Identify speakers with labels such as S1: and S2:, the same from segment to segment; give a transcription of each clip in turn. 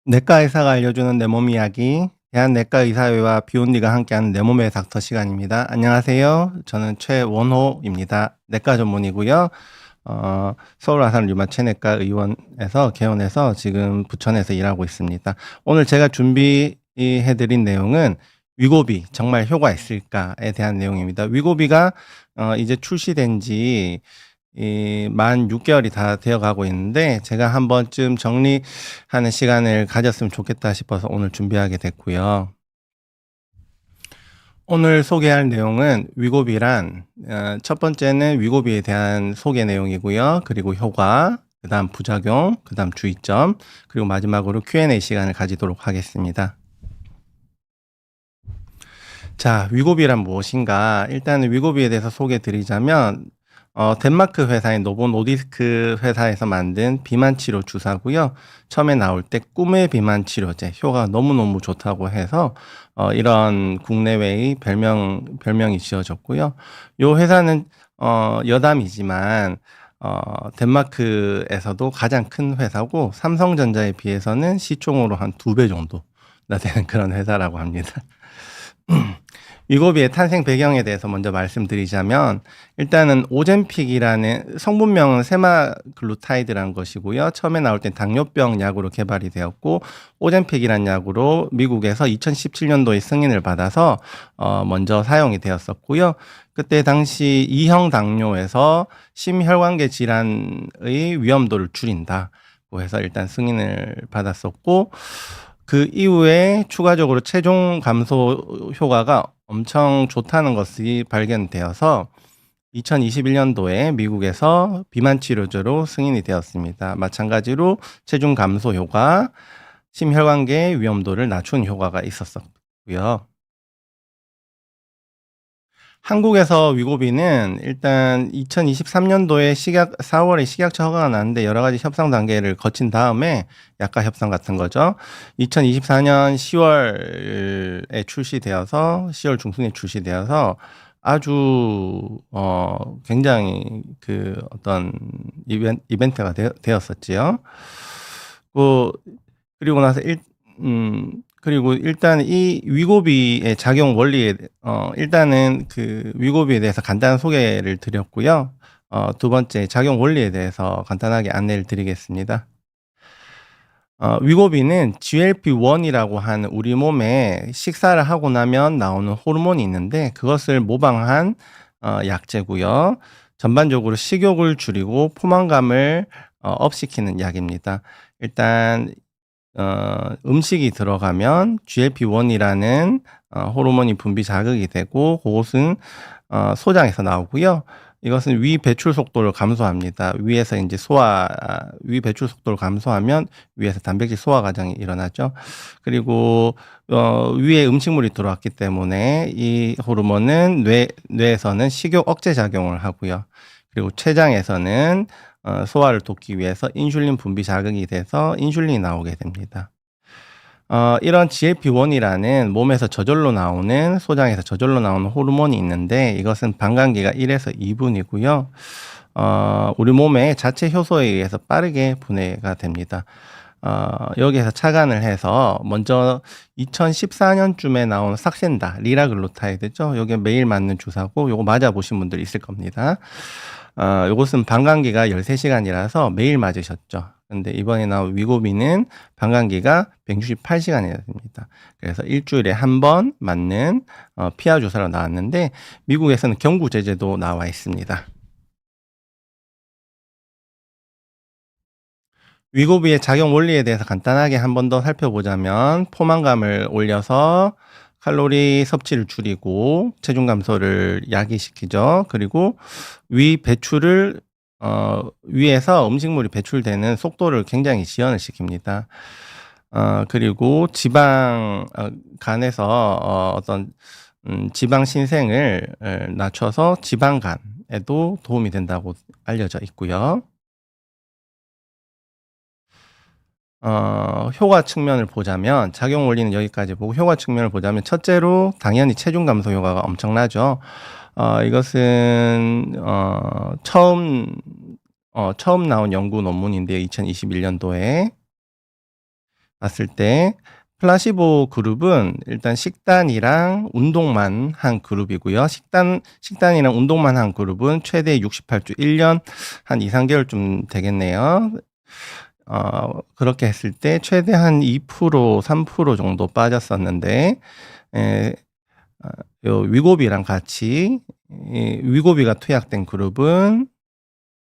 S1: 내과 의사가 알려주는 내 몸 이야기, 대한내과의사회와 비욘디가 함께하는 내 몸의 닥터 시간입니다. 안녕하세요. 저는 최원호입니다. 내과 전문이고요. 서울 아산 류마체내과 의원에서 개원해서 지금 부천에서 일하고 있습니다. 오늘 제가 준비해드린 내용은 위고비 정말 효과 있을까에 대한 내용입니다. 위고비가 이제 출시된 지 만 6개월이 다 되어 가고 있는데 제가 한 번쯤 정리하는 시간을 가졌으면 좋겠다 싶어서 오늘 준비하게 됐고요. 오늘 소개할 내용은 위고비란 첫 번째는 위고비에 대한 소개 내용이고요. 그리고 효과, 그다음 부작용, 그다음 주의점, 그리고 마지막으로 Q&A 시간을 가지도록 하겠습니다. 자, 위고비란 무엇인가? 일단 위고비에 대해서 소개 드리자면 덴마크 회사인 노보 노디스크 회사에서 만든 비만 치료 주사고요. 처음에 나올 때 꿈의 비만 치료제 효과가 너무너무 좋다고 해서 이런 국내외의 별명이 지어졌고요. 요 회사는 여담이지만 덴마크에서도 가장 큰 회사고 삼성전자에 비해서는 시총으로 한 2배 정도나 되는 그런 회사라고 합니다. 위고비의 탄생 배경에 대해서 먼저 말씀드리자면 일단은 오젬픽이라는 성분명은 세마글루타이드라는 것이고요. 처음에 나올 땐 당뇨병 약으로 개발이 되었고 오젬픽이라는 약으로 미국에서 2017년도에 승인을 받아서 먼저 사용이 되었었고요. 그때 당시 2형 당뇨에서 심혈관계 질환의 위험도를 줄인다고 해서 일단 승인을 받았었고 그 이후에 추가적으로 체중 감소 효과가 엄청 좋다는 것이 발견되어서 2021년도에 미국에서 비만 치료제로 승인이 되었습니다. 마찬가지로 체중 감소 효과, 심혈관계 위험도를 낮춘 효과가 있었고요. 한국에서 위고비는 일단 2023년도에 4월에 식약처 허가가 났는데 여러 가지 협상 단계를 거친 다음에 약가 협상 같은 거죠. 2024년 10월에 출시되어서 10월 중순에 출시되어서 아주 굉장히 그 어떤 이벤트가 되었었지요. 그리고 나서 그리고 일단 이 위고비의 작용 원리에 일단은 그 위고비에 대해서 간단한 소개를 드렸고요. 두 번째 작용 원리에 대해서 간단하게 안내를 드리겠습니다. 위고비는 GLP-1이라고 하는 우리 몸에 식사를 하고 나면 나오는 호르몬이 있는데 그것을 모방한 약제고요. 전반적으로 식욕을 줄이고 포만감을 업시키는 약입니다. 일단 음식이 들어가면 GLP-1이라는 호르몬이 분비 자극이 되고 그것은 소장에서 나오고요. 이것은 위 배출 속도를 감소합니다. 위에서 이제 위 배출 속도를 감소하면 위에서 단백질 소화 과정이 일어나죠. 그리고 위에 음식물이 들어왔기 때문에 이 호르몬은 뇌에서는 식욕 억제 작용을 하고요. 그리고 췌장에서는 소화를 돕기 위해서 인슐린 분비 자극이 돼서 인슐린이 나오게 됩니다. 이런 GLP-1이라는 몸에서 저절로 나오는 소장에서 저절로 나오는 호르몬이 있는데 이것은 반감기가 1에서 2분이고요. 우리 몸의 자체 효소에 의해서 빠르게 분해가 됩니다. 여기에서 착안을 해서 먼저 2014년쯤에 나온 삭센다, 리라글루타이드죠. 요게 매일 맞는 주사고 요거 맞아보신 분들 있을 겁니다. 요것은 반감기가 13시간이라서 매일 맞으셨죠. 근데 이번에 나온 위고비는 반감기가 168시간이나 됩니다. 그래서 일주일에 한 번 맞는 피하 주사로 나왔는데 미국에서는 경구 제재도 나와 있습니다. 위고비의 작용 원리에 대해서 간단하게 한 번 더 살펴보자면 포만감을 올려서 칼로리 섭취를 줄이고 체중 감소를 야기시키죠. 그리고 위 배출을 위에서 음식물이 배출되는 속도를 굉장히 지연을 시킵니다. 그리고 간에서 어떤 지방 신생을 낮춰서 지방간에도 도움이 된다고 알려져 있고요. 효과 측면을 보자면 작용 원리는 여기까지 보고 효과 측면을 보자면 첫째로 당연히 체중 감소 효과가 엄청나죠. 이것은 처음 나온 연구 논문인데요. 2021년도에 봤을 때 플라시보 그룹은 일단 식단이랑 운동만 한 그룹이고요. 식단이랑 운동만 한 그룹은 최대 68주 1년 한 2-3개월 좀 되겠네요. 그렇게 했을 때 최대 한 2% 3% 정도 빠졌었는데 에 요 위고비랑 같이 이 위고비가 투약된 그룹은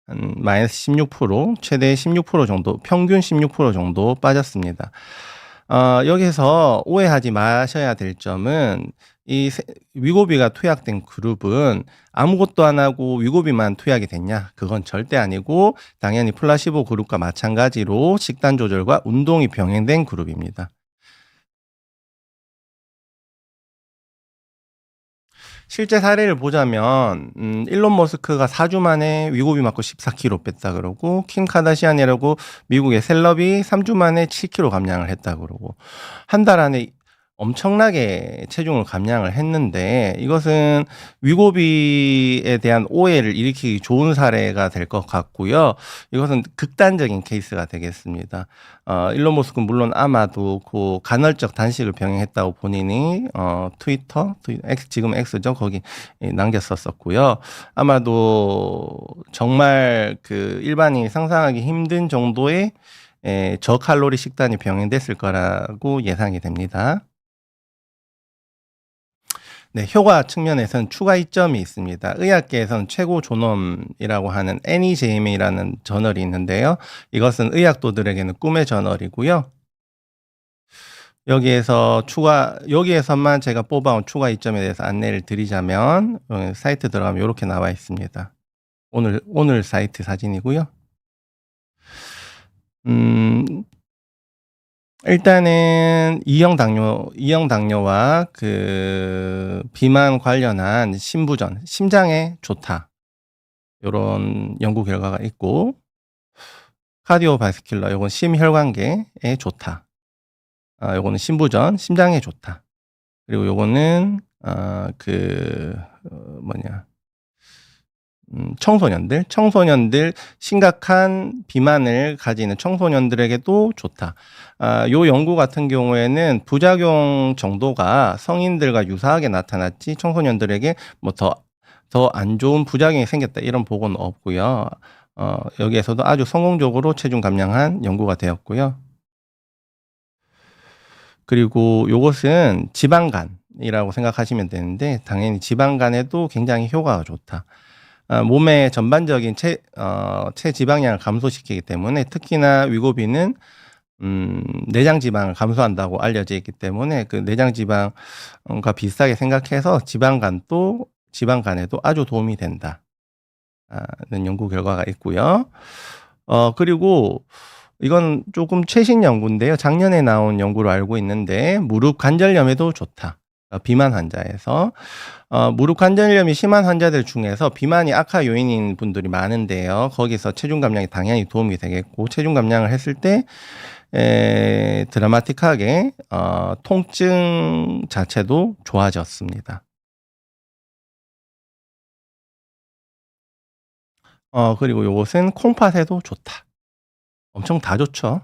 S1: 한 -16% 최대 16% 정도 평균 16% 정도 빠졌습니다. 여기서 오해하지 마셔야 될 점은 이 위고비가 투약된 그룹은 아무것도 안 하고 위고비만 투약이 됐냐? 그건 절대 아니고 당연히 플라시보 그룹과 마찬가지로 식단 조절과 운동이 병행된 그룹입니다. 실제 사례를 보자면 일론 머스크가 4주 만에 위고비 맞고 14kg 뺐다 그러고 킴 카다시안이라고 미국의 셀럽이 3주 만에 7kg 감량을 했다 그러고 한 달 안에 엄청나게 체중을 감량을 했는데 이것은 위고비에 대한 오해를 일으키기 좋은 사례가 될 것 같고요. 이것은 극단적인 케이스가 되겠습니다. 일론 머스크는 물론 아마도 그 간헐적 단식을 병행했다고 본인이 지금 X죠. 거기 남겼었었고요. 아마도 정말 그 일반인이 상상하기 힘든 정도의 저칼로리 식단이 병행됐을 거라고 예상이 됩니다. 네, 효과 측면에서는 추가 이점이 있습니다. 의학계에서는 최고 존엄이라고 하는 NEJM이라는 저널이 있는데요. 이것은 의학도들에게는 꿈의 저널이고요. 여기에서만 제가 뽑아온 추가 이점에 대해서 안내를 드리자면 사이트 들어가면 요렇게 나와 있습니다. 오늘 사이트 사진이고요. 음 일단은 이형 당뇨와 그 비만 관련한 심부전, 심장에 좋다. 요런 연구 결과가 있고 카디오바스큘러 요건 심혈관계에 좋다. 요거는 심부전, 심장에 좋다. 그리고 요거는 뭐냐 청소년들 심각한 비만을 가지는 청소년들에게도 좋다. 요 연구 같은 경우에는 부작용 정도가 성인들과 유사하게 나타났지 청소년들에게 뭐 더 안 좋은 부작용이 생겼다 이런 보고는 없고요. 여기에서도 아주 성공적으로 체중 감량한 연구가 되었고요. 그리고 요것은 지방간이라고 생각하시면 되는데 당연히 지방간에도 굉장히 효과가 좋다. 몸의 전반적인 체지방량을 감소시키기 때문에 특히나 위고비는 내장 지방을 감소한다고 알려져 있기 때문에 그 내장 지방과 비슷하게 생각해서 지방간에도 아주 도움이 된다는 연구 결과가 있고요. 그리고 이건 조금 최신 연구인데요. 작년에 나온 연구로 알고 있는데 무릎 관절염에도 좋다. 비만 환자에서 무릎 관절염이 심한 환자들 중에서 비만이 악화 요인인 분들이 많은데요. 거기서 체중 감량이 당연히 도움이 되겠고 체중 감량을 했을 때 드라마틱하게 통증 자체도 좋아졌습니다. 그리고 요것은 콩팥에도 좋다. 엄청 다 좋죠.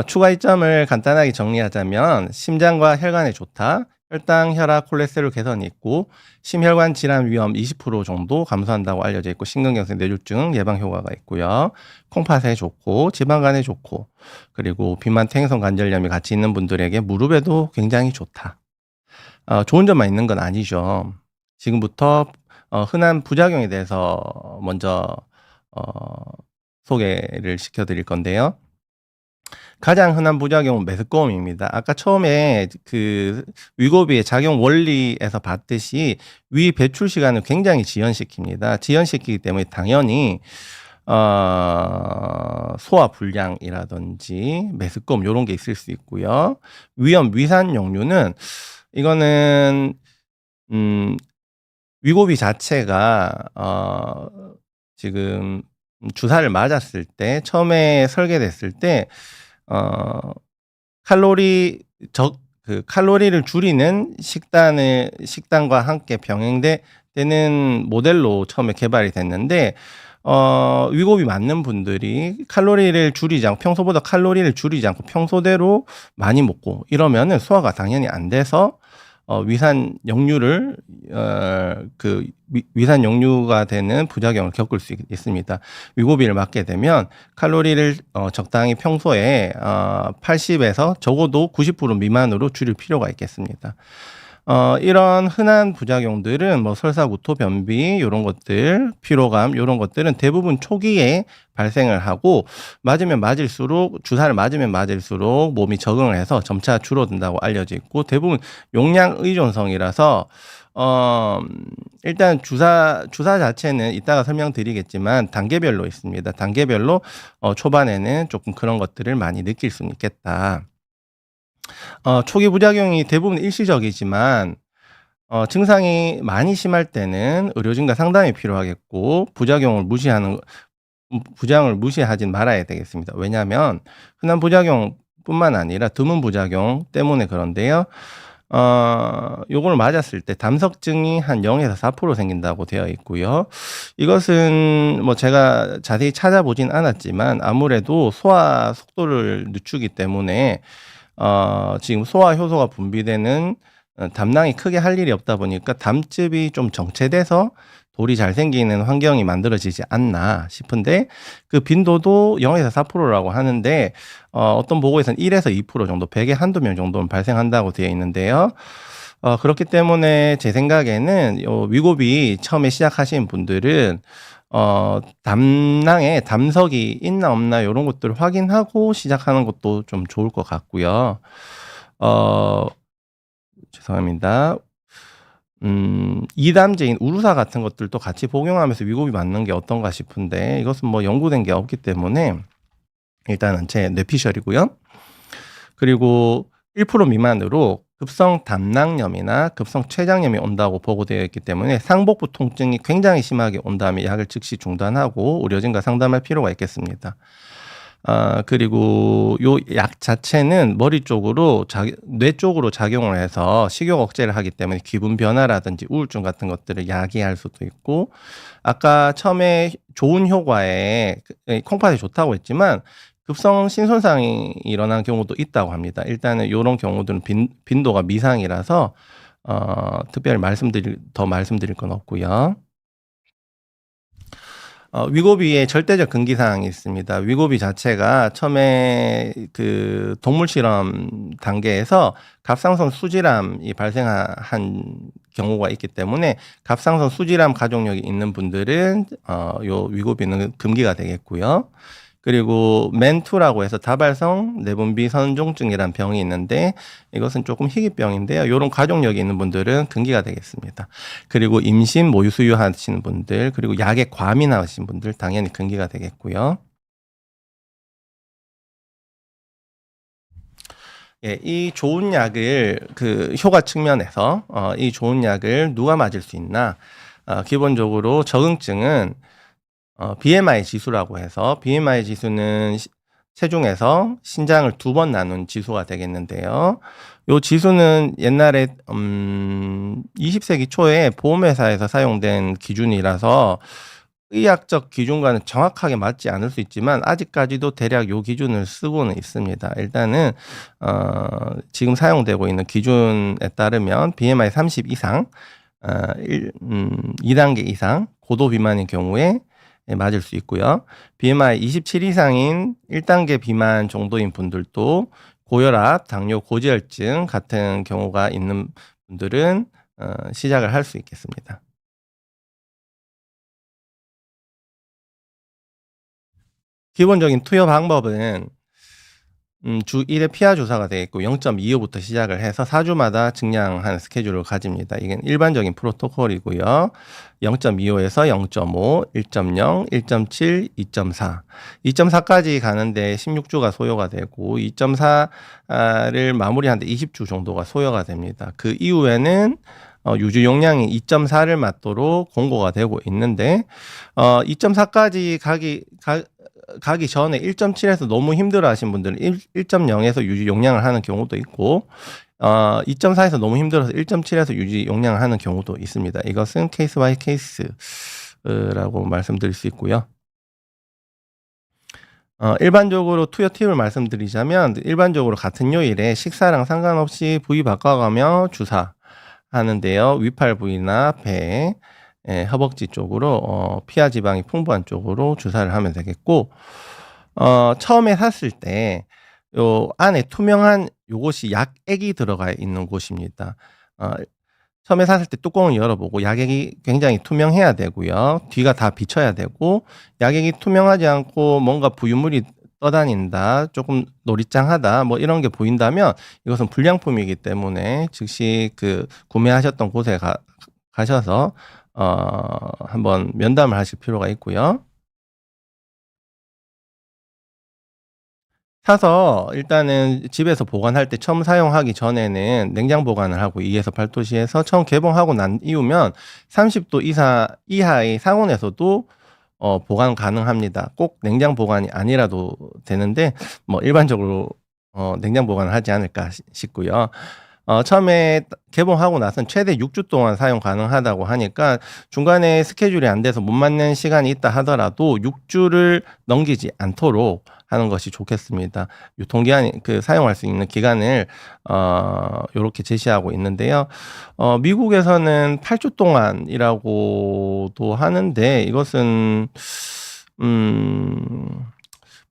S1: 추가 이점을 간단하게 정리하자면 심장과 혈관에 좋다. 혈당, 혈압, 콜레스테롤 개선이 있고 심혈관 질환 위험 20% 정도 감소한다고 알려져 있고 심근경색 뇌졸중 예방 효과가 있고요. 콩팥에 좋고 지방간에 좋고 그리고 비만 퇴행성 관절염이 같이 있는 분들에게 무릎에도 굉장히 좋다. 좋은 점만 있는 건 아니죠. 지금부터 흔한 부작용에 대해서 먼저 어 소개를 시켜 드릴 건데요. 가장 흔한 부작용은 메스꺼움입니다. 아까 처음에 그 위고비의 작용 원리에서 봤듯이 위 배출 시간을 굉장히 지연시킵니다. 지연시키기 때문에 당연히 소화 불량이라든지 메스꺼움 요런 게 있을 수 있고요. 위산 역류는 이거는 음 위고비 자체가 지금 주사를 맞았을 때 처음에 설계됐을 때 어 칼로리 칼로리를 줄이는 식단과 함께 병행되는 모델로 처음에 개발이 됐는데 위급이 많는 분들이 칼로리를 줄이지 않고 평소보다 칼로리를 줄이지 않고 평소대로 많이 먹고 이러면은 소화가 당연히 안 돼서 위산 역류를 위산 역류가 되는 부작용을 겪을 수 있습니다. 위고비를 맞게 되면 칼로리를 적당히 평소에 80에서 적어도 90% 미만으로 줄일 필요가 있겠습니다. 이런 흔한 부작용들은 뭐 설사, 구토, 변비 요런 것들, 피로감 요런 것들은 대부분 초기에 발생을 하고 맞으면 맞을수록 주사를 맞으면 맞을수록 몸이 적응을 해서 점차 줄어든다고 알려져 있고 대부분 용량 의존성이라서 일단 주사 자체는 이따가 설명드리겠지만 단계별로 있습니다. 단계별로 초반에는 조금 그런 것들을 많이 느낄 수는 있겠다. 초기 부작용이 대부분 일시적이지만 증상이 많이 심할 때는 의료진과 상담이 필요하겠고 부작용을 무시하진 말아야 되겠습니다. 왜냐하면 흔한 부작용뿐만 아니라 드문 부작용 때문에 그런데요. 요거를 맞았을 때 담석증이 한 0에서 4% 생긴다고 되어 있고요. 이것은 뭐 제가 자세히 찾아보진 않았지만 아무래도 소화 속도를 늦추기 때문에 지금 소화 효소가 분비되는 담낭이 크게 할 일이 없다 보니까 담즙이 좀 정체돼서 돌이 잘 생기는 환경이 만들어지지 않나 싶은데 그 빈도도 0에서 4%라고 하는데 어떤 보고에서는 1에서 2% 정도 100에 한두 명 정도는 발생한다고 되어 있는데요. 그렇기 때문에 제 생각에는 위고비 처음에 시작하신 분들은 담낭에 담석이 있나 없나 요런 것들을 확인하고 시작하는 것도 좀 좋을 것 같고요. 죄송합니다. 이담제인 우루사 같은 것들도 같이 복용하면서 위고비 맞는 게 어떤가 싶은데 이것은 뭐 연구된 게 없기 때문에 일단은 제 뇌피셜이고요. 그리고 1% 미만으로 급성 담낭염이나 급성 췌장염이 온다고 보고되어 있기 때문에 상복부 통증이 굉장히 심하게 온다면 약을 즉시 중단하고 의료진과 상담할 필요가 있겠습니다. 그리고 요 약 자체는 뇌 쪽으로 작용을 해서 식욕 억제를 하기 때문에 기분 변화라든지 우울증 같은 것들을 야기할 수도 있고 아까 처음에 좋은 효과에 콩팥이 좋다고 했지만 급성 신손상이 일어난 경우도 있다고 합니다. 일단은 요런 경우들은 빈도가 미상이라서 특별히 더 말씀드릴 건 없고요. 위고비의 절대적 금기 사항이 있습니다. 위고비 자체가 처음에 그 동물 실험 단계에서 갑상선 수질암이 발생한 경우가 있기 때문에 갑상선 수질암 가족력이 있는 분들은 요 위고비는 금기가 되겠고요. 그리고 멘투라고 해서 다발성 내분비 선종증이라는 병이 있는데 이것은 조금 희귀병인데요. 이런 가족력이 있는 분들은 금기가 되겠습니다. 그리고 임신, 모유 수유하시는 분들, 그리고 약에 과민하신 분들 당연히 금기가 되겠고요. 예, 이 좋은 약을 효과 측면에서 이 좋은 약을 누가 맞을 수 있나? 기본적으로 적응증은 BMI 지수라고 해서 BMI 지수는 체중에서 신장을 2번 나눈 지수가 되겠는데요. 요 지수는 옛날에 20세기 초에 보험회사에서 사용된 기준이라서 의학적 기준과는 정확하게 맞지 않을 수 있지만 아직까지도 대략 요 기준을 쓰고는 있습니다. 일단은 지금 사용되고 있는 기준에 따르면 BMI 30 이상 2단계 이상 고도 비만인 경우에 맞을 수 있고요. BMI 27 이상인 1단계 비만 정도인 분들도 고혈압, 당뇨, 고지혈증 같은 경우가 있는 분들은 시작을 할 수 있겠습니다. 기본적인 투여 방법은 주 1회 피하 주사가 되겠고 0.25부터 시작을 해서 4주마다 증량하는 스케줄을 가집니다. 이건 일반적인 프로토콜이고요. 0.25에서 0.5, 1.0, 1.7, 2.4. 2.4까지 가는데 16주가 소요가 되고 2.4를 마무리하는데 20주 정도가 소요가 됩니다. 그 이후에는 유지 용량이 2.4를 맞도록 공고가 되고 있는데 2.4까지 가기 전에 1.7에서 너무 힘들어 하신 분들은 1.0에서 유지 용량을 하는 경우도 있고 2.4에서 너무 힘들어서 1.7에서 유지 용량을 하는 경우도 있습니다. 이것은 케이스 바이 케이스라고 말씀드릴 수 있고요. 일반적으로 투여 팁을 말씀드리자면 일반적으로 같은 요일에 식사랑 상관없이 부위 바꿔가며 주사하는데요. 위팔 부위나 배, 허벅지 쪽으로 피하 지방이 풍부한 쪽으로 주사를 하면 되겠고 처음에 샀을 때 요 안에 투명한 요것이 약액이 들어가 있는 곳입니다. 어 처음에 샀을 때 뚜껑을 열어보고 약액이 굉장히 투명해야 되고요. 뒤가 다 비쳐야 되고 약액이 투명하지 않고 뭔가 부유물이 떠다닌다, 조금 노릿장하다 뭐 이런 게 보인다면 이것은 불량품이기 때문에 즉시 그 구매하셨던 곳에 가셔서 한번 면담을 하실 필요가 있고요. 사서 일단은 집에서 보관할 때 처음 사용하기 전에는 냉장 보관을 하고 2에서 8도씨에서 처음 개봉하고 난 이후면 30도 이하의 상온에서도 보관 가능합니다. 꼭 냉장 보관이 아니라도 되는데 뭐 일반적으로 냉장 보관을 하지 않을까 싶고요. 처음에 개봉하고 나선 최대 6주 동안 사용 가능하다고 하니까 중간에 스케줄이 안 돼서 못 맞는 시간이 있다 하더라도 6주를 넘기지 않도록 하는 것이 좋겠습니다. 유통기한이 사용할 수 있는 기간을 요렇게 제시하고 있는데요. 미국에서는 8주 동안이라고도 하는데 이것은 음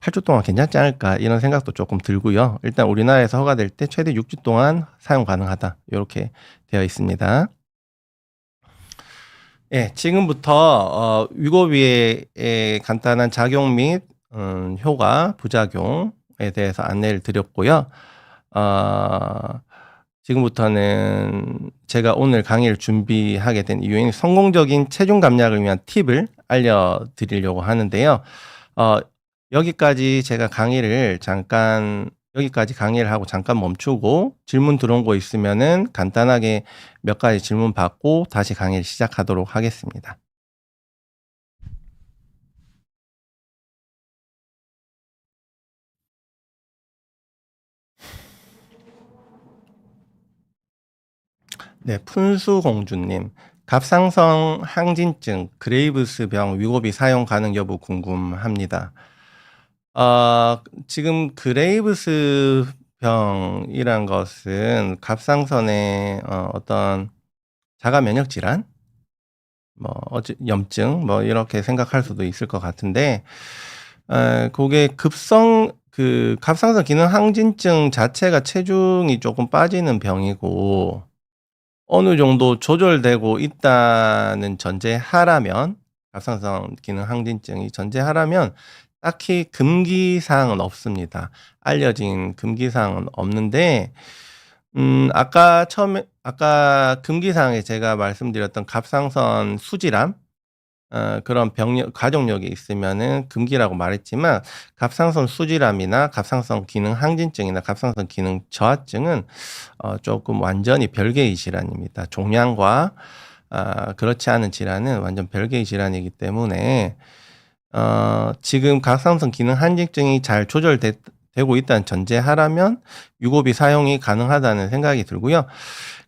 S1: 8주 동안 괜찮지 않을까 이런 생각도 조금 들고요. 일단 우리나라에서 허가될 때 최대 6주 동안 사용 가능하다 요렇게 되어 있습니다. 예. 지금부터 위고비의 간단한 작용 및 효과, 부작용에 대해서 안내를 드렸고요. 어 지금부터는 제가 오늘 강의를 준비하게 된 이유인 성공적인 체중 감량을 위한 팁을 알려드리려고 하는데요. 어 여기까지 제가 여기까지 강의를 하고 잠깐 멈추고 질문 들어온 거 있으면은 간단하게 몇 가지 질문 받고 다시 강의를 시작하도록 하겠습니다. 네. 푼수공주님. 갑상선 항진증, 그레이브스병 위고비 사용 가능 여부 궁금합니다. 지금 그레이브스 병이란 것은 갑상선의 어떤 자가 면역 질환, 뭐 염증 뭐 이렇게 생각할 수도 있을 것 같은데 그게 갑상선 기능 항진증 자체가 체중이 조금 빠지는 병이고 어느 정도 조절되고 있다는 전제하라면 갑상선 기능 항진증이 전제하라면 딱히 금기 사항은 없습니다. 알려진 금기 사항은 없는데 아까 금기 사항에 제가 말씀드렸던 갑상선 수질암 그런 가족력이 있으면은 금기라고 말했지만 갑상선 수질암이나 갑상선 기능 항진증이나 갑상선 기능 저하증은 조금 완전히 별개의 질환입니다. 종양과 그렇지 않은 질환은 완전 별개의 질환이기 때문에 지금 갑상선 기능 항진증이 잘 되고 있다는 전제하라면 유고비 사용이 가능하다는 생각이 들고요.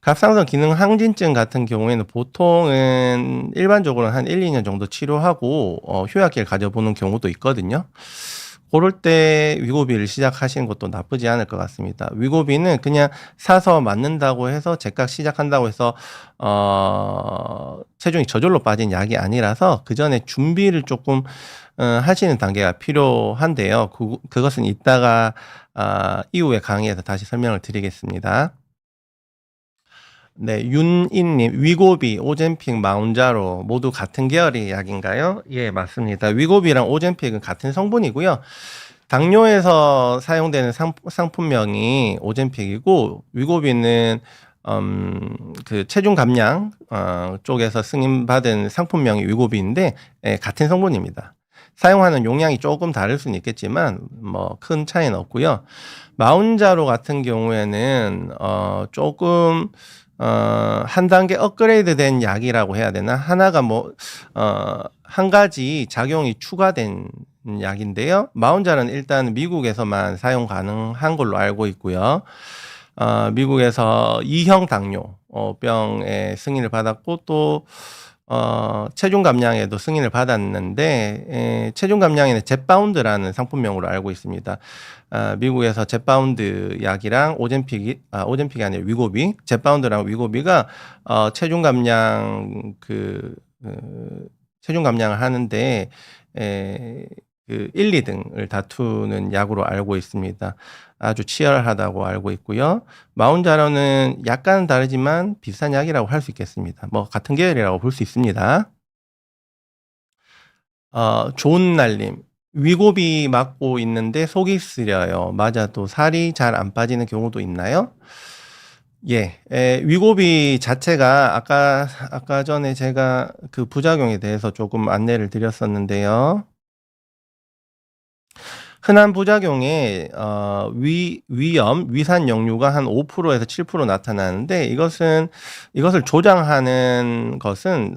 S1: 갑상선 기능 항진증 같은 경우에는 보통은 일반적으로 한 1-2년 정도 치료하고 효약기를 가져보는 경우도 있거든요. 고럴 때 위고비를 시작하시는 것도 나쁘지 않을 것 같습니다. 위고비는 그냥 사서 맞는다고 해서 제깍 시작한다고 해서 체중이 저절로 빠진 약이 아니라서 그전에 준비를 조금 하시는 단계가 필요한데요. 그것은 이따가 이후에 강의에서 다시 설명을 드리겠습니다. 네. 윤인님, 위고비, 오젬픽, 마운자로 모두 같은 계열의 약인가요? 예, 맞습니다. 위고비랑 오젬픽은 같은 성분이고요. 당뇨에서 사용되는 상품명이 오젬픽이고 위고비는 체중 감량 쪽에서 승인받은 상품명이 위고비인데 예, 같은 성분입니다. 사용하는 용량이 조금 다를 수는 있겠지만 뭐 큰 차이는 없고요. 마운자로 같은 경우에는 조금 한 단계 업그레이드된 약이라고 해야 되나? 하나가 한 가지 작용이 추가된 약인데요. 마운자는 일단 미국에서만 사용 가능한 걸로 알고 있고요. 미국에서 2형 당뇨 병의 승인을 받았고 또 체중 감량에도 승인을 받았는데 체중 감량에는 젯바운드라는 상품명으로 알고 있습니다. 미국에서 젯바운드 약이랑 오젬픽이 아니라 위고비, 젯바운드랑 위고비가 체중 감량 체중 감량을 하는데 그 1, 2등을 다투는 약으로 알고 있습니다. 아주 치열하다고 알고 있고요. 마운자로는 약간은 다르지만 비슷한 약이라고 할 수 있겠습니다. 뭐 같은 계열이라고 볼 수 있습니다. 좋은 날님. 위고비 맞고 있는데 속이 쓰려요. 맞아도 살이 잘 안 빠지는 경우도 있나요? 예. 위고비 자체가 아까 전에 제가 그 부작용에 대해서 조금 안내를 드렸었는데요. 흔한 부작용에 위염, 위산 역류가 한 5% 에서 7% 나타나는데 이것을 조장하는 것은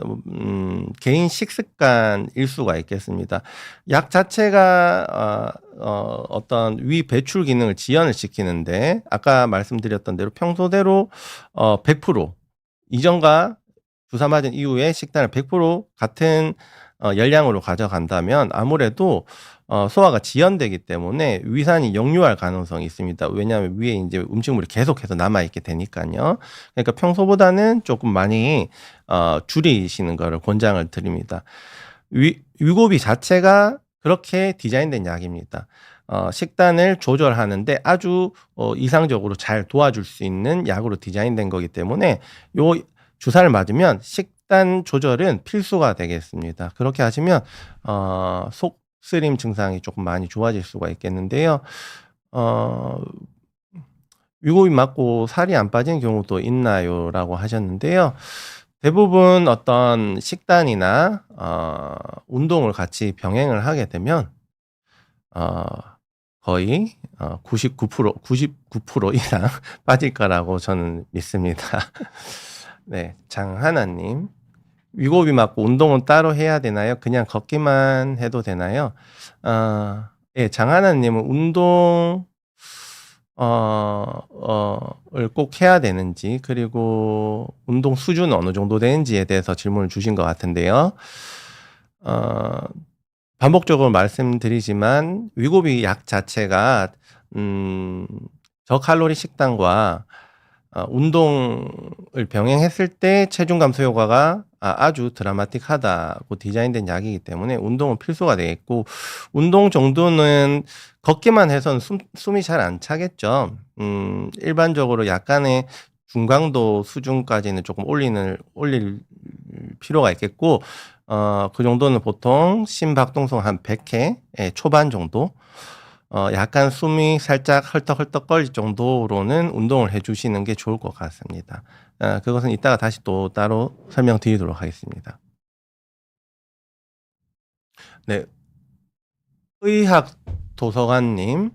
S1: 개인 식습관일 수가 있겠습니다. 약 자체가 어떤 위 배출 기능을 지연을 시키는데 아까 말씀드렸던 대로 평소대로 100% 이전과 주사 맞은 이후에 식단을 100% 같은 열량으로 가져간다면 아무래도 소화가 지연되기 때문에 위산이 역류할 가능성이 있습니다. 왜냐하면 위에 이제 음식물이 계속해서 남아있게 되니까요. 그러니까 평소보다는 조금 많이 줄이시는 것을 권장을 드립니다. 위고비 자체가 그렇게 디자인된 약입니다. 식단을 조절하는데 아주 이상적으로 잘 도와줄 수 있는 약으로 디자인된 거기 때문에 요 주사를 맞으면 식단 조절은 필수가 되겠습니다. 그렇게 하시면 속 쓰림 증상이 조금 많이 좋아질 수가 있겠는데요. 위고비 맞고 살이 안 빠지는 경우도 있나요? 라고 하셨는데요. 대부분 어떤 식단이나 운동을 같이 병행을 하게 되면 거의 99% 이상 빠질 거라고 저는 믿습니다. 네, 장하나님. 위고비 맞고 운동은 따로 해야 되나요? 그냥 걷기만 해도 되나요? 예, 장하나님은 운동 을 꼭 해야 되는지 그리고 운동 수준은 어느 정도 되는지에 대해서 질문을 주신 것 같은데요. 반복적으로 말씀드리지만 위고비 약 자체가 저칼로리 식단과 운동을 병행했을 때 체중 감소 효과가 아주 드라마틱하다고 디자인된 약이기 때문에 운동은 필수가 되겠고 운동 정도는 걷기만 해서는 숨이 잘 안 차겠죠. 일반적으로 약간의 중강도 수준까지는 조금 올릴 필요가 있겠고 그 정도는 보통 심박동성 한 100회 초반 정도 약간 숨이 살짝 헐떡헐떡거릴 정도로는 운동을 해 주시는 게 좋을 것 같습니다. 그것은 이따가 다시 또 따로 설명드리도록 하겠습니다. 네. 의학 도서관님.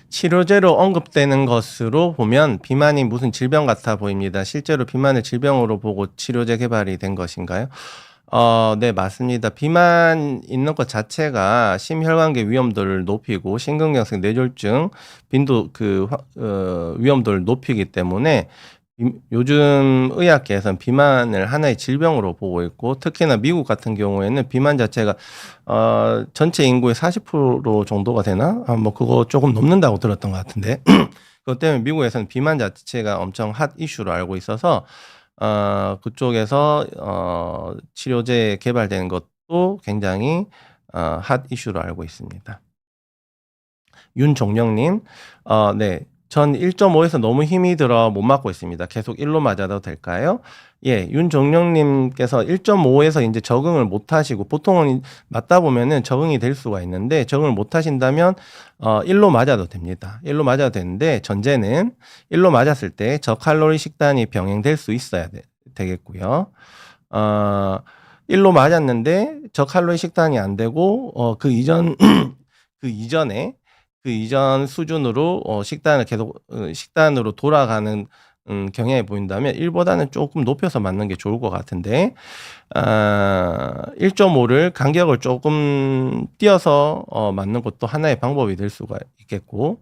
S1: 치료제로 언급되는 것으로 보면 비만이 무슨 질병 같아 보입니다. 실제로 비만을 질병으로 보고 치료제 개발이 된 것인가요? 네, 맞습니다. 비만 있는 것 자체가 심혈관계 위험도를 높이고 심근경색 뇌졸중 빈도 위험도를 높이기 때문에 요즘 의학계에서는 비만을 하나의 질병으로 보고 있고 특히나 미국 같은 경우에는 비만 자체가 전체 인구의 40% 정도가 되나? 뭐 그거 조금 넘는다고 들었던 것 같은데 그것 때문에 미국에서는 비만 자체가 엄청 핫 이슈로 알고 있어서 그쪽에서 치료제 개발되는 것도 굉장히 핫 이슈로 알고 있습니다. 윤종령님, 네. 전 1.5에서 너무 힘이 들어 못 맞고 있습니다. 계속 1로 맞아도 될까요? 예, 윤종령님께서 1.5에서 이제 적응을 못 하시고, 보통은 맞다 보면은 적응이 될 수가 있는데, 적응을 못 하신다면, 1로 맞아도 됩니다. 1로 맞아도 되는데, 전제는 1로 맞았을 때 저칼로리 식단이 병행될 수 있어야 되겠고요. 1로 맞았는데, 저칼로리 식단이 안 되고, 그 이전 수준으로 식단을 계속 식단으로 돌아가는 경향이 보인다면 1보다는 조금 높여서 맞는 게 좋을 것 같은데 1.5를 간격을 조금 띄어서 맞는 것도 하나의 방법이 될 수가 있겠고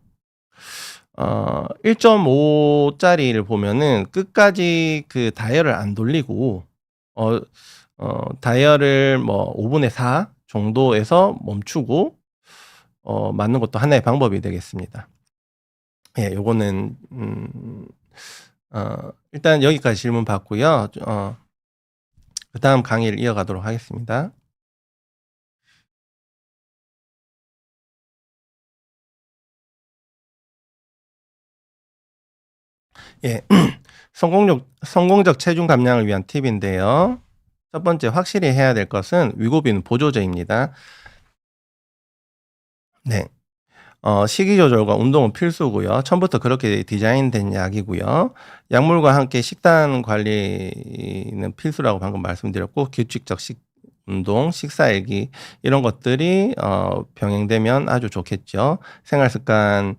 S1: 1.5짜리를 보면은 끝까지 그 다이얼을 안 돌리고 어 다이얼을 뭐 5 분의 4 정도에서 멈추고 맞는 것도 하나의 방법이 되겠습니다. 예, 요거는 일단 여기까지 질문 받고요. 그다음 강의를 이어가도록 하겠습니다. 예. 성공적 체중 감량을 위한 팁인데요. 첫 번째 확실히 해야 될 것은 위고비는 보조제입니다. 네. 식이 조절과 운동은 필수고요. 처음부터 그렇게 디자인된 약이고요. 약물과 함께 식단 관리는 필수라고 방금 말씀드렸고 규칙적 운동, 식사 일기 이런 것들이 병행되면 아주 좋겠죠. 생활 습관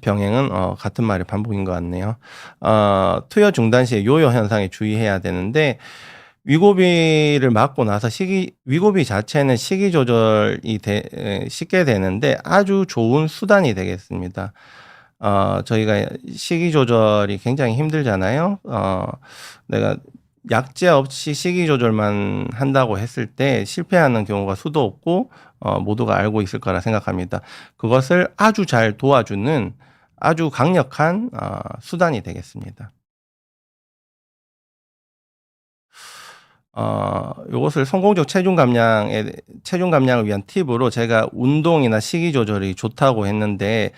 S1: 병행은 같은 말의 반복인 것 같네요. 투여 중단 시에 요요 현상에 주의해야 되는데 위고비를 맞고 나서 위고비 자체는 식이 조절이 쉽게 되는데 아주 좋은 수단이 되겠습니다. 저희가 식이 조절이 굉장히 힘들잖아요. 내가 약제 없이 식이 조절만 한다고 했을 때 실패하는 경우가 수도 없고 모두가 알고 있을 거라 생각합니다. 그것을 아주 잘 도와주는 아주 강력한 수단이 되겠습니다. 요것을 성공적 체중 감량을 위한 팁으로 제가 운동이나 식이 조절이 좋다고 했는데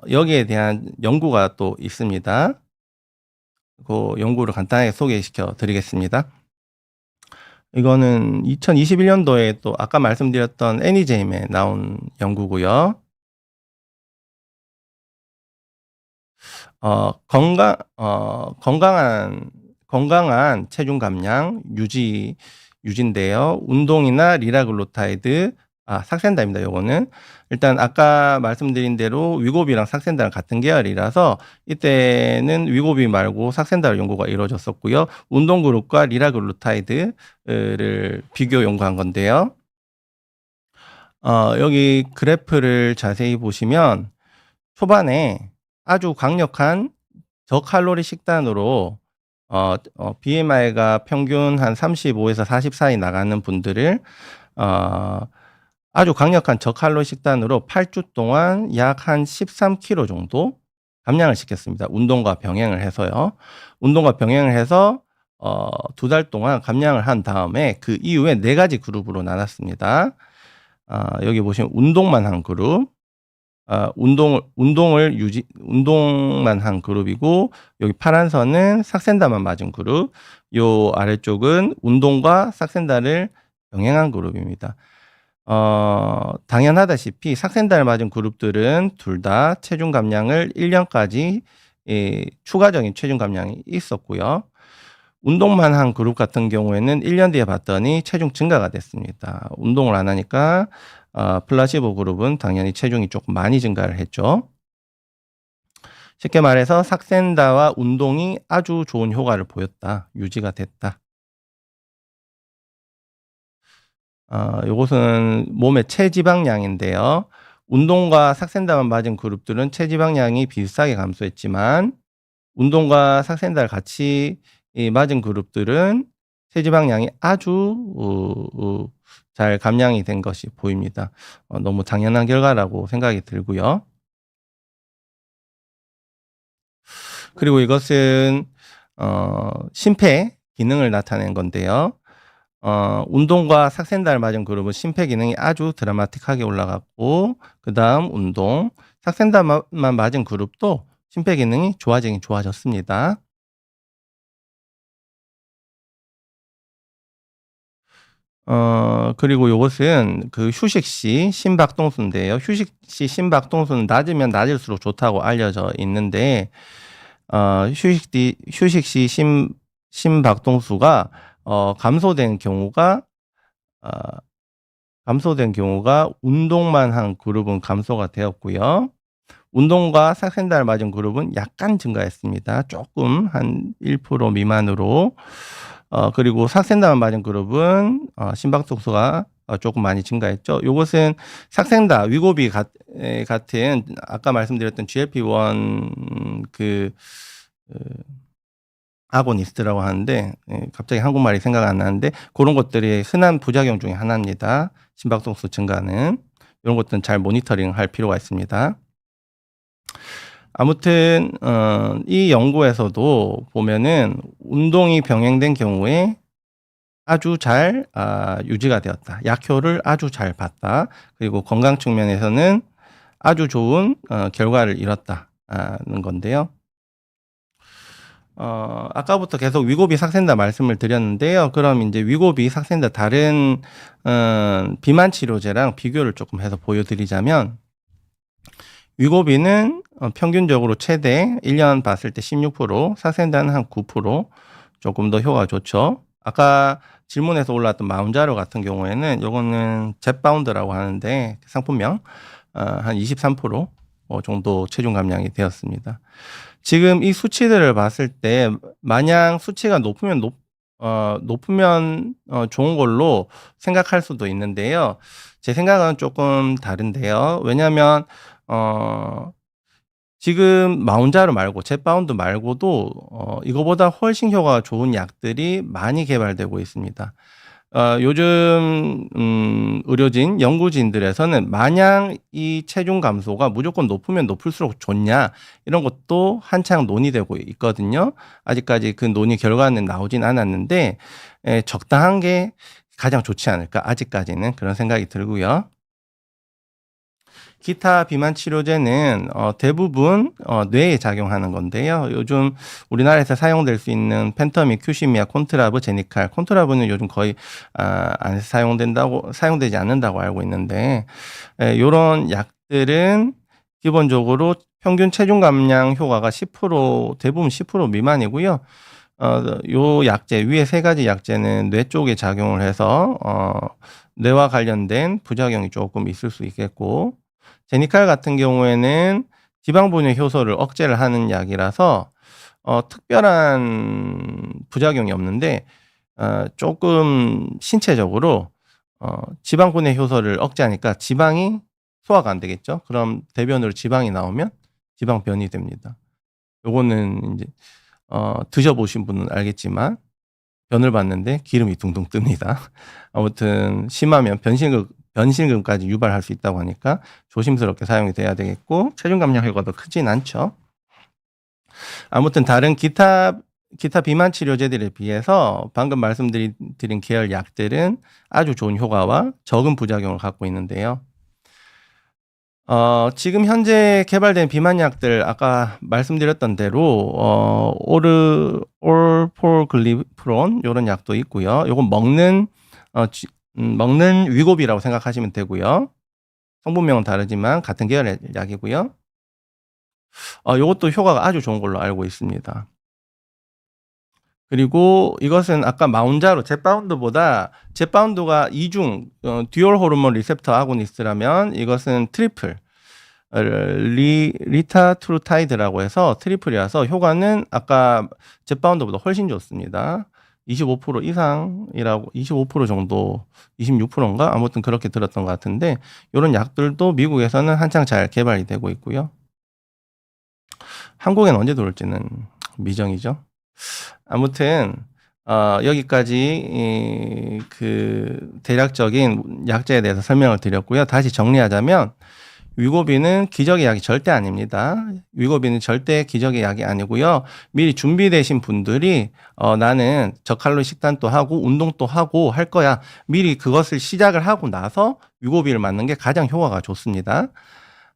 S1: 여기에 대한 연구가 또 있습니다. 그 연구를 간단하게 소개시켜 드리겠습니다. 이거는 2021 년도에 또 아까 말씀드렸던 애니제임에 나온 연구고요. 건강한 체중 감량 유지인데요. 운동이나 리라글루타이드 삭센다입니다, 요거는. 일단 아까 말씀드린 대로 위고비랑 삭센다랑 같은 계열이라서 이때는 위고비 말고 삭센다로 연구가 이루어졌었고요. 운동 그룹과 리라글루타이드를 비교 연구한 건데요. 여기 그래프를 자세히 보시면 초반에 아주 강력한 저칼로리 식단으로 BMI가 평균 한 35에서 40 사이 나가는 분들을 아주 강력한 저칼로리 식단으로 8주 동안 약 한 13kg 정도 감량을 시켰습니다. 운동과 병행을 해서요. 운동과 병행을 해서 2달 동안 감량을 한 다음에 그 이후에 4가지 그룹으로 나눴습니다. 여기 보시면 운동만 한 그룹, 운동만 한 그룹이고, 여기 파란 선은 삭센다만 맞은 그룹, 요 아래쪽은 운동과 삭센다를 병행한 그룹입니다. 당연하다시피 삭센다를 맞은 그룹들은 둘 다 체중 감량을 1년까지 추가적인 체중 감량이 있었고요. 운동만 한 그룹 같은 경우에는 1년 뒤에 봤더니 체중 증가가 됐습니다. 운동을 안 하니까 플라시보 그룹은 당연히 체중이 조금 많이 증가를 했죠. 쉽게 말해서 삭센다와 운동이 아주 좋은 효과를 보였다. 유지가 됐다. 요것은 몸의 체지방량인데요. 운동과 삭센다만 맞은 그룹들은 체지방량이 비슷하게 감소했지만 운동과 삭센다를 같이 맞은 그룹들은 체지방량이 아주 잘 감량이 된 것이 보입니다. 너무 당연한 결과라고 생각이 들고요. 그리고 이것은 심폐 기능을 나타낸 건데요. 운동과 삭센다를 맞은 그룹은 심폐 기능이 아주 드라마틱하게 올라갔고, 그다음 운동, 삭센다만 맞은 그룹도 심폐 기능이 좋아졌습니다. 그리고 요것은 그 휴식 시 심박동수인데요. 휴식 시 심박동수는 낮으면 낮을수록 좋다고 알려져 있는데, 휴식 시 심박동수가 감소된 경우가 어 운동만 한 그룹은 감소가 되었고요. 운동과 삭센다를 맞은 그룹은 약간 증가했습니다. 조금 한 1% 미만으로. 그리고 삭센다만 맞은 그룹은 심박동수가 조금 많이 증가했죠. 요것은 삭센다, 위고비 같은 아까 말씀드렸던 GLP-1 그 아고니스트라고 하는데 갑자기 한국말이 생각 안 나는데 고런 것들이 흔한 부작용 중에 하나입니다. 심박동수 증가는. 이런 것들은 잘 모니터링할 필요가 있습니다. 아무튼 이 연구에서도 보면은 운동이 병행된 경우에 아주 잘 유지가 되었다. 약효를 아주 잘 봤다. 그리고 건강 측면에서는 아주 좋은 결과를 이뤘다는 건데요. 아까부터 계속 위고비 삭센다 말씀을 드렸는데요. 그럼 인제 위고비 삭센다 다른 비만 치료제랑 비교를 조금 해서 보여드리자면 위고비는 평균적으로 최대 1년 봤을 때 16%, 삭센다는 한 9% 조금 더 효과가 좋죠. 아까 질문에서 올라왔던 마운자로 같은 경우에는 요거는 젯바운드라고 하는데 상품명 한 23% 정도 체중 감량이 되었습니다. 지금 이 수치들을 봤을 때 마냥 수치가 높으면 좋은 걸로 생각할 수도 있는데요. 제 생각은 조금 다른데요. 왜냐하면 지금 마운자로 말고 젯바운드 말고도 이거보다 훨씬 효과가 좋은 약들이 많이 개발되고 있습니다. 요즘 의료진, 연구진들에서는 마냥 이 체중 감소가 무조건 높으면 높을수록 좋냐 이런 것도 한창 논의되고 있거든요. 아직까지 그 논의 결과는 나오진 않았는데 적당한 게 가장 좋지 않을까 아직까지는 그런 생각이 들고요. 기타 비만 치료제는 대부분 뇌에 작용하는 건데요. 요즘 우리나라에서 사용될 수 있는 펜터믹, 큐시미아, 콘트라브, 제니칼. 콘트라브는 요즘 거의 안 사용되지 않는다고 알고 있는데 요런 약들은 기본적으로 평균 체중 감량 효과가 10% 대부분 10% 미만이고요. 요 약제 위에 세 가지 약제는 뇌 쪽에 작용을 해서 뇌와 관련된 부작용이 조금 있을 수 있겠고 제니칼 같은 경우에는 지방 분해 효소를 억제를 하는 약이라서 특별한 부작용이 없는데 조금 신체적으로 지방 분해 효소를 억제하니까 지방이 소화가 안 되겠죠. 그럼 대변으로 지방이 나오면 지방변이 됩니다. 요거는 인제 드셔 보신 분은 알겠지만 변을 봤는데 기름이 둥둥 뜹니다. 아무튼 심하면 변실금까지 유발할 수 있다고 하니까 조심스럽게 사용이 돼야 되겠고 체중 감량 효과도 크진 않죠. 아무튼 다른 기타 비만 치료제들에 비해서 방금 드린 계열 약들은 아주 좋은 효과와 적은 부작용을 갖고 있는데요. 지금 현재 개발된 비만약들 아까 말씀드렸던 대로 올포글리프론 요런 약도 있고요. 요건 먹는 위고비라고 생각하시면 되고요. 성분명은 다르지만 같은 계열의 약이고요. 요것도 효과가 아주 좋은 걸로 알고 있습니다. 그리고 이것은 아까 마운자로 젯바운드가 이중 듀얼 호르몬 리셉터 아고니스트라면 이것은 트리플 리타트루타이드라고 해서 트리플이라서 효과는 아까 젯바운드보다 훨씬 좋습니다. 25% 이상이라고 25% 정도 26%인가 아무튼 그렇게 들었던 것 같은데 요런 약들도 미국에서는 한창 잘 개발이 되고 있고요. 한국엔 언제 들어올지는 미정이죠. 아무튼 여기까지 그 대략적인 약제에 대해서 설명을 드렸고요. 다시 정리하자면 위고비는 기적의 약이 절대 아닙니다. 위고비는 절대 기적의 약이 아니고요. 미리 준비되신 분들이 나는 저칼로리 식단도 하고 운동도 하고 할 거야. 미리 그것을 시작을 하고 나서 위고비를 맞는 게 가장 효과가 좋습니다.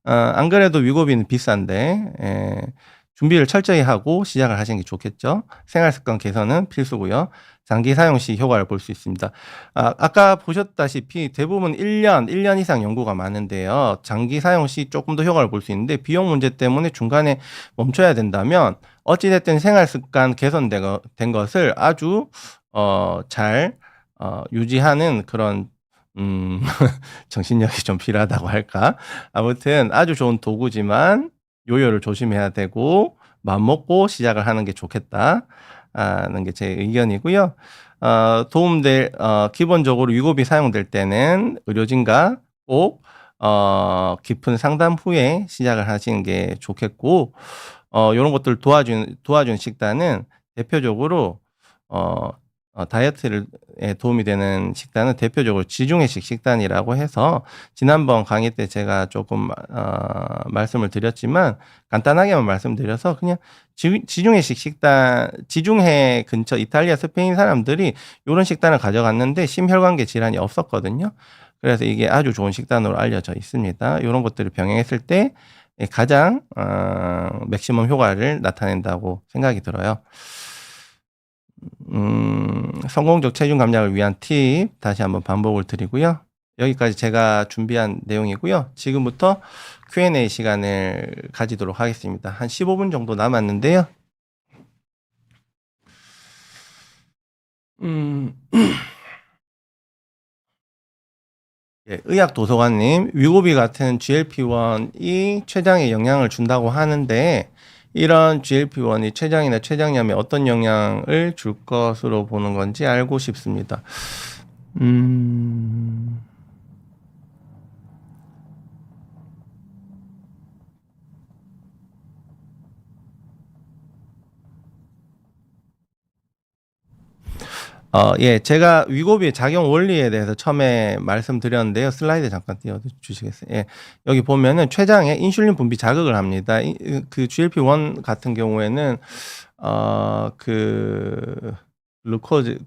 S1: 안 그래도 위고비는 비싼데 준비를 철저히 하고 시작을 하시는 게 좋겠죠. 생활습관 개선은 필수고요. 장기 사용 시 효과를 볼 수 있습니다. 아까 보셨다시피 대부분 1년 이상 연구가 많은데요. 장기 사용 시 조금 더 효과를 볼 수 있는데 비용 문제 때문에 중간에 멈춰야 된다면 어찌됐든 생활습관 개선된 것을 아주 잘 유지하는 그런 정신력이 좀 필요하다고 할까? 아무튼 아주 좋은 도구지만 요요를 조심해야 되고 마음 먹고 시작을 하는 게 좋겠다는 게 제 의견이고요. 기본적으로 위고비 사용될 때는 의료진과 꼭 깊은 상담 후에 시작을 하시는 게 좋겠고 요런 것들 도와준 식단은 대표적으로 다이어트에 도움이 되는 식단은 대표적으로 지중해식 식단이라고 해서 지난번 강의 때 제가 조금 말씀을 드렸지만 간단하게만 말씀드려서 그냥 지중해식 식단, 지중해 근처 이탈리아, 스페인 사람들이 이런 식단을 가져갔는데 심혈관계 질환이 없었거든요. 그래서 이게 아주 좋은 식단으로 알려져 있습니다. 이런 것들을 병행했을 때 가장 맥시멈 효과를 나타낸다고 생각이 들어요. 성공적 체중 감량을 위한 팁 다시 한번 반복을 드리고요. 여기까지 제가 준비한 내용이고요. 지금부터 Q&A 시간을 가지도록 하겠습니다. 한 15분 정도 남았는데요. 예, 의학도서관님, 위고비 같은 GLP-1이 췌장에 영향을 준다고 하는데 이런 GLP-1이 췌장이나 췌장염에 어떤 영향을 줄 것으로 보는 건지 알고 싶습니다. 예, 제가 위고비의 작용 원리에 대해서 처음에 말씀드렸는데요. 슬라이드 잠깐 띄워주시겠어요? 예, 여기 보면은 췌장에 인슐린 분비 자극을 합니다. 그 GLP-1 같은 경우에는 글루코즈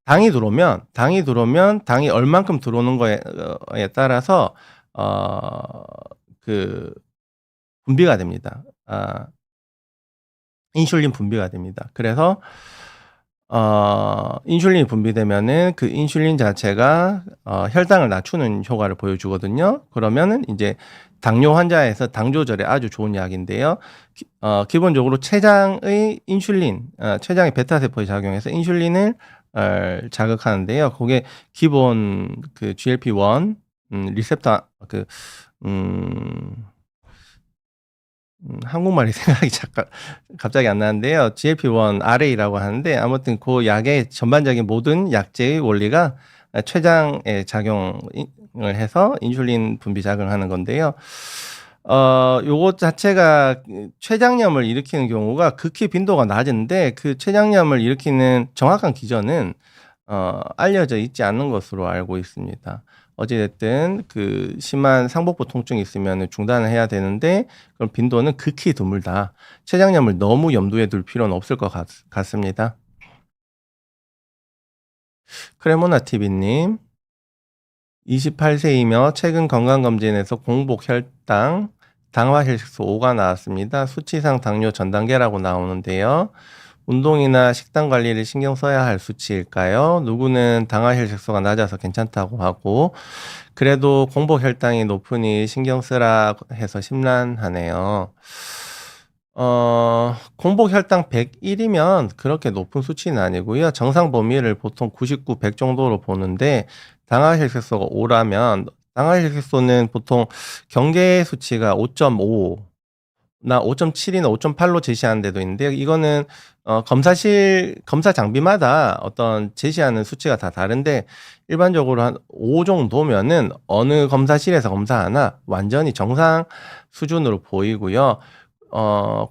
S1: 당이 들어오면 당이 얼만큼 들어오는 거에 따라서 분비가 됩니다. 인슐린 분비가 됩니다. 그래서 인슐린이 분비되면은 그 인슐린 자체가 혈당을 낮추는 효과를 보여주거든요. 그러면은 이제 당뇨 환자에서 당 조절에 아주 좋은 약인데요. 기본적으로 췌장의 인슐린, 췌장의 베타 세포에 작용해서 인슐린을 자극하는데요. 그게 기본 그 GLP-1 리셉터 한국말이 생각이 잠깐 갑자기 안 나는데요. GLP-1 RA라고 하는데 아무튼 그 약의 전반적인 모든 약제의 원리가 췌장에 작용을 해서 인슐린 분비 작용을 하는 건데요. 요것 자체가 췌장염을 일으키는 경우가 극히 빈도가 낮은데 그 췌장염을 일으키는 정확한 기전은 알려져 있지 않는 것으로 알고 있습니다. 어찌됐든 그 심한 상복부 통증이 있으면 중단을 해야 되는데 그럼 빈도는 극히 드물다. 췌장염을 너무 염두에 둘 필요는 없을 것 같습니다. 크레모나 TV님, 28세이며 최근 건강검진에서 공복 혈당, 당화 혈색소 5가 나왔습니다. 수치상 당뇨 전 단계라고 나오는데요. 운동이나 식단 관리를 신경 써야 할 수치일까요? 누구는 당화 혈색소가 낮아서 괜찮다고 하고 그래도 공복 혈당이 높으니 신경 쓰라 해서 심란하네요. 공복 혈당 101이면 그렇게 높은 수치는 아니고요. 정상 범위를 보통 99, 100 정도로 보는데 당화 혈색소가 5라면 당화 혈색소는 보통 경계 수치가 5.5 나 5.7이나 5.8로 제시하는 데도 있는데 이거는 검사 장비마다 어떤 제시하는 수치가 다 다른데 일반적으로 한 5 정도면은 어느 검사실에서 검사하나 완전히 정상 수준으로 보이고요.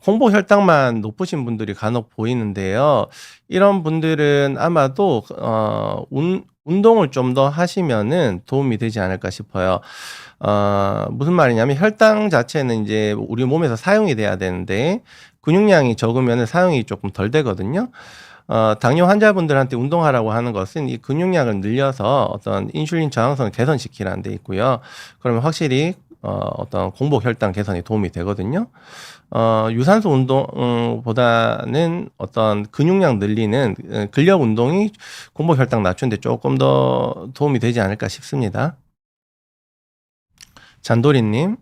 S1: 공복 혈당만 높으신 분들이 간혹 보이는데요. 이런 분들은 아마도 운동을 좀 더 하시면은 도움이 되지 않을까 싶어요. 무슨 말이냐면 혈당 자체는 이제 우리 몸에서 사용이 돼야 되는데 근육량이 적으면 사용이 조금 덜 되거든요. 당뇨 환자분들한테 운동하라고 하는 것은 이 근육량을 늘려서 어떤 인슐린 저항성을 개선시키라는 데 있고요. 그러면 확실히 어떤 공복 혈당 개선에 도움이 되거든요. 유산소 운동보다는 어떤 근육량 늘리는 근력 운동이 공복 혈당 낮추는데 조금 더 도움이 되지 않을까 싶습니다. 잔도리님,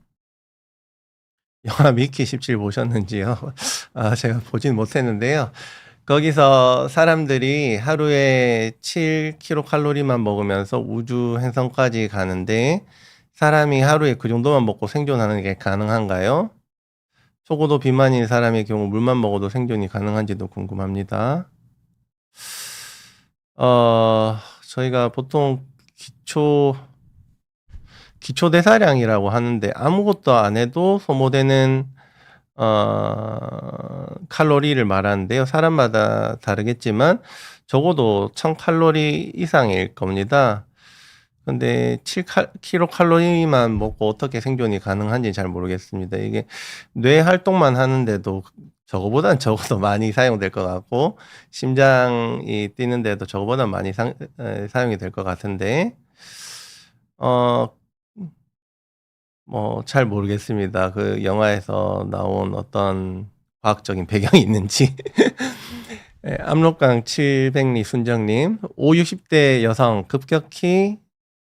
S1: 영화 미키 17 보셨는지요? 제가 보진 못했는데요. 거기서 사람들이 하루에 7kcal만 먹으면서 우주 행성까지 가는데 사람이 하루에 그 정도만 먹고 생존하는 게 가능한가요? 초고도 비만인 사람의 경우 물만 먹어도 생존이 가능한지도 궁금합니다. 저희가 보통 기초 대사량이라고 하는데 아무것도 안 해도 소모되는 칼로리를 말하는데요. 사람마다 다르겠지만 적어도 1000칼로리 이상일 겁니다. 근데 7 킬로칼로리만 먹고 어떻게 생존이 가능한지 잘 모르겠습니다. 이게 뇌 활동만 하는데도 저거보단 적어도 많이 사용될 것 같고 심장이 뛰는데도 저거보단 많이 사용이 될 것 같은데 어 뭐 잘 모르겠습니다. 그 영화에서 나온 어떤 과학적인 배경이 있는지. 예, 압록강 700리 순정님, 50-60대 여성 급격히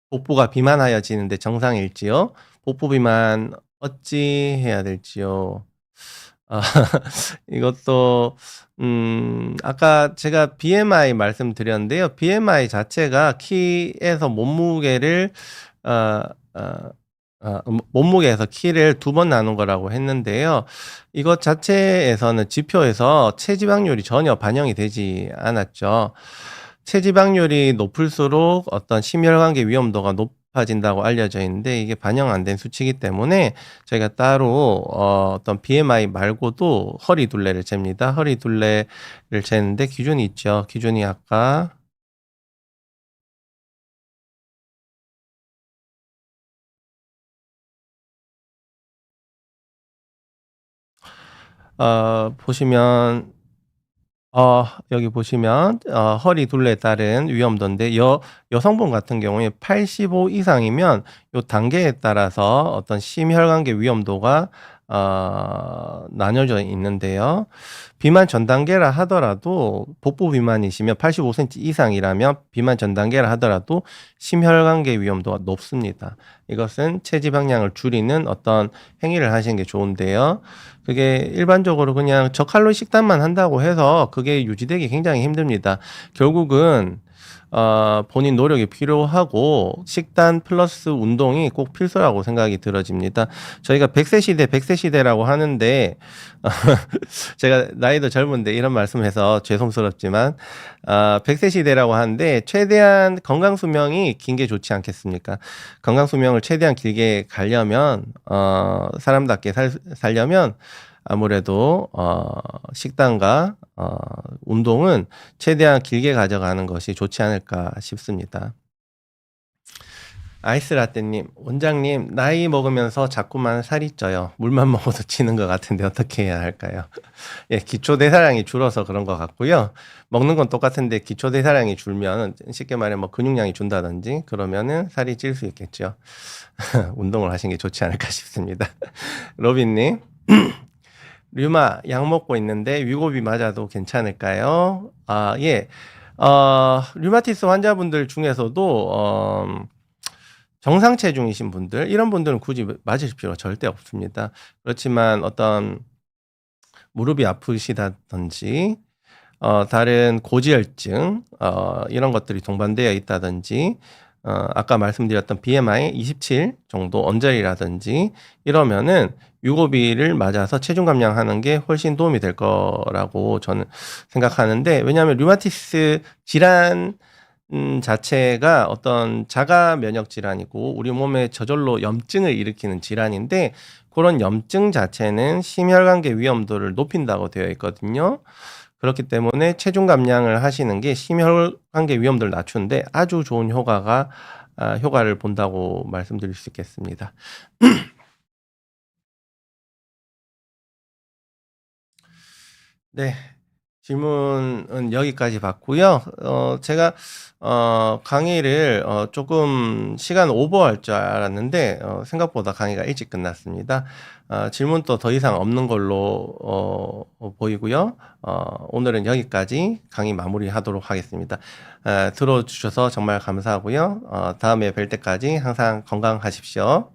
S1: 복부가 비만하여지는데 정상일지요? 복부 비만 어찌 해야 될지요? 아 이것도 아까 제가 BMI 말씀드렸는데요. BMI 자체가 키에서 몸무게를 어 어 몸무게에서 키를 2번 나눈 거라고 했는데요. 이것 자체에서는 지표에서 체지방률이 전혀 반영이 되지 않았죠. 체지방률이 높을수록 어떤 심혈관계 위험도가 높아진다고 알려져 있는데 이게 반영 안 된 수치이기 때문에 저희가 따로 어떤 BMI 말고도 허리 둘레를 잽니다. 허리 둘레를 재는데 기준이 있죠. 기준이 아까 보시면 여기 보시면 허리 둘레에 따른 위험도인데 여성분 같은 경우에 85 이상이면 요 단계에 따라서 어떤 심혈관계 위험도가 나뉘어져 있는데요. 비만 전 단계라 하더라도 복부 비만이시면 85 센티 이상이라면 비만 전 단계라 하더라도 심혈관계 위험도가 높습니다. 이것은 체지방량을 줄이는 어떤 행위를 하시는 게 좋은데요. 그게 일반적으로 그냥 저칼로리 식단만 한다고 해서 그게 유지되기 굉장히 힘듭니다. 결국은 본인 노력이 필요하고 식단 플러스 운동이 꼭 필수라고 생각이 들어집니다. 저희가 100세 시대, 100세 시대라고 하는데 제가 나이도 젊은데 이런 말씀해서 죄송스럽지만 100세 시대라고 하는데 최대한 건강 수명이 긴 게 좋지 않겠습니까? 건강 수명을 최대한 길게 가려면 사람답게 살려면 아무래도 식단과 운동은 최대한 길게 가져가는 것이 좋지 않을까 싶습니다. 아이스라떼님, 원장님, 나이 먹으면서 자꾸만 살이 쪄요. 물만 먹어도 찌는 것 같은데 어떻게 해야 할까요? 예, 기초대사량이 줄어서 그런 것 같고요. 먹는 건 똑같은데 기초대사량이 줄면 쉽게 말해 뭐 근육량이 준다든지 그러면은 살이 찔 수 있겠죠. 운동을 하시는 게 좋지 않을까 싶습니다. 로빈님. 류마 약 먹고 있는데 위고비 맞아도 괜찮을까요? 예. 류마티스 환자분들 중에서도 정상 체중이신 분들 이런 분들은 굳이 맞으실 필요가 절대 없습니다. 그렇지만 어떤 무릎이 아프시다든지 다른 고지혈증 이런 것들이 동반되어 있다든지 아까 말씀드렸던 BMI 27 정도 언저리라든지 이러면은 유고비를 맞아서 체중 감량하는 게 훨씬 도움이 될 거라고 저는 생각하는데 왜냐하면 류마티스 질환 자체가 어떤 자가 면역 질환이고 우리 몸에 저절로 염증을 일으키는 질환인데 그런 염증 자체는 심혈관계 위험도를 높인다고 되어 있거든요. 그렇기 때문에 체중 감량을 하시는 게 심혈관계 위험도를 낮추는데 아주 좋은 효과를 본다고 말씀드릴 수 있겠습니다. 네. 질문은 여기까지 받고요. 제가 강의를 조금 시간 오버할 줄 알았는데 생각보다 강의가 일찍 끝났습니다. 질문도 더 이상 없는 걸로 보이고요. 오늘은 여기까지 강의 마무리하도록 하겠습니다. 들어주셔서 정말 감사하고요. 다음에 뵐 때까지 항상 건강하십시오.